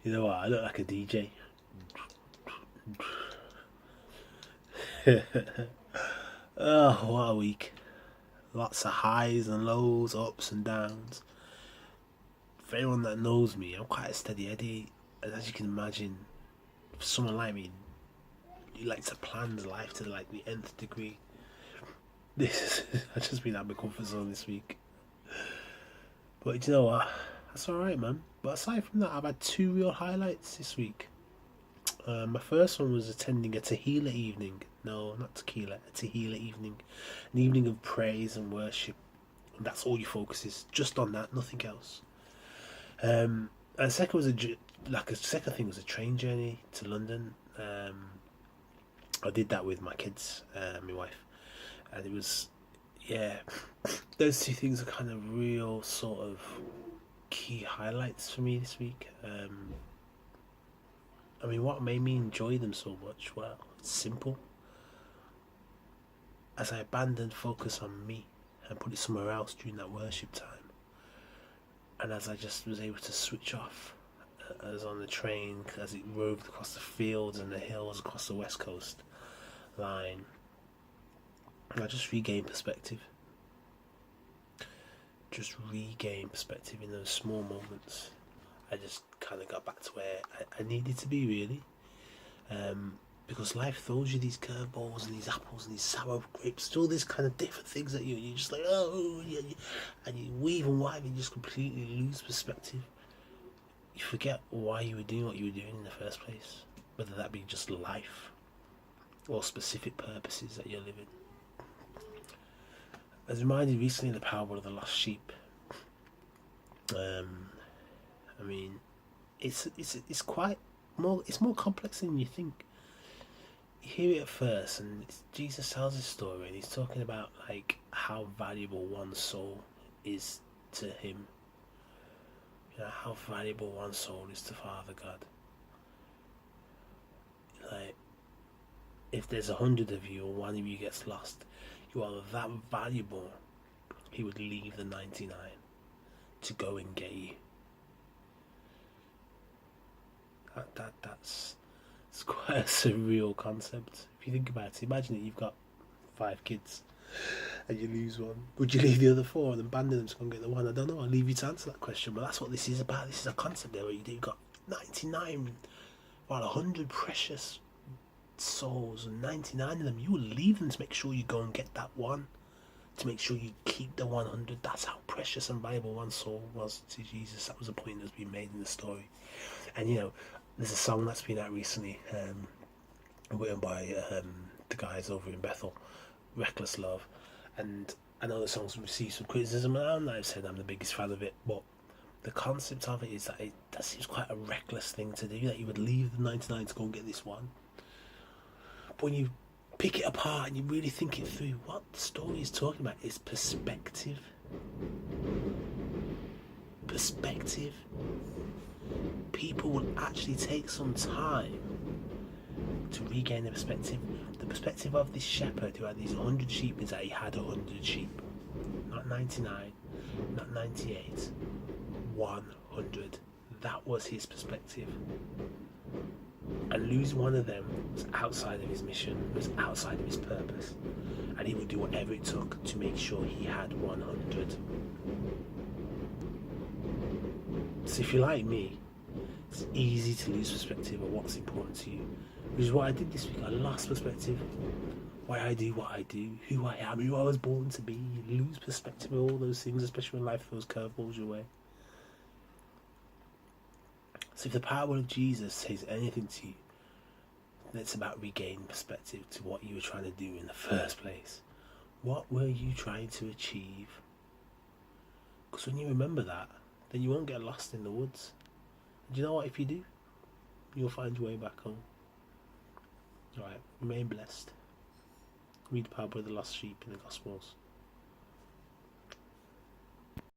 You know what? I look like a DJ. Oh, what a week. Lots of highs and lows, ups and downs. For anyone that knows me, I'm quite a steady Eddie. And as you can imagine, for someone like me, you like to plan life to like the nth degree. This I've just been out of my comfort zone this week. But you know what? That's alright, man. But aside from that, I've had two real highlights this week. My first one was attending a Tehillah evening. No, not tequila, a Tehillah evening. An evening of praise and worship. And that's all your focus is. Just on that, nothing else. And the second was a second thing was a train journey to London. I did that with my kids, my wife, and it was, yeah, those two things are kind of real sort of key highlights for me this week. I mean, what made me enjoy them so much? Well, it's simple. As I abandoned focus on me and put it somewhere else during that worship time, and as I just was able to switch off, as on the train, as it roved across the fields and the hills across the west coast line, I just regained perspective. Just regain perspective in those small moments. I just kind of got back to where I needed to be, really. Because life throws you these curveballs and these apples and these sour grapes, all these kind of different things that you're just like, oh, yeah, and you weave and wive and you just completely lose perspective. You forget why you were doing what you were doing in the first place, whether that be just life or specific purposes that you're living. I was reminded recently of the parable of the lost sheep. I mean, it's quite more. It's more complex than you think. You hear it at first, and Jesus tells his story, and he's talking about like how valuable one soul is to him. You know how valuable one soul is to Father God. Like, if there's 100 of you, and one of you gets lost, you are that valuable. He would leave the 99 to go and get you. That's it's quite a surreal concept if you think about it. Imagine that you've got 5 kids and you lose one. Would you leave the other 4 and abandon them to go and get the one? I don't know. I'll leave you to answer that question. But that's what this is about. This is a concept there where you've got 99, well, 100 precious souls, and 99 of them you will leave them to make sure you go and get that one, to make sure you keep the 100. That's how precious and valuable one soul was to Jesus. That was a point that's been made in the story. And you know, there's a song that's been out recently, written by the guys over in Bethel, Reckless Love, and I know the song's received some criticism, and I've said I'm the biggest fan of it, but the concept of it is that that seems quite a reckless thing to do, that you would leave the 99 to go and get this one. But when you pick it apart and you really think it through, what the story is talking about is perspective. Perspective. People will actually take some time to regain their perspective. The perspective of this shepherd who had these 100 sheep is that he had 100 sheep. Not 99, not 98, 100. That was his perspective. And losing one of them was outside of his mission, was outside of his purpose. And he would do whatever it took to make sure he had 100. So if you're like me, it's easy to lose perspective of what's important to you. Which is what I did this week. I lost perspective. Why I do what I do, who I am, who I was born to be. You lose perspective of all those things, especially when life throws curveballs your way. So if the power of Jesus says anything to you, then it's about regaining perspective to what you were trying to do in the first place. What were you trying to achieve? Because when you remember that, then you won't get lost in the woods. And you know what? If you do, you'll find your way back home. Alright, remain blessed. Read the parable of the lost sheep in the Gospels.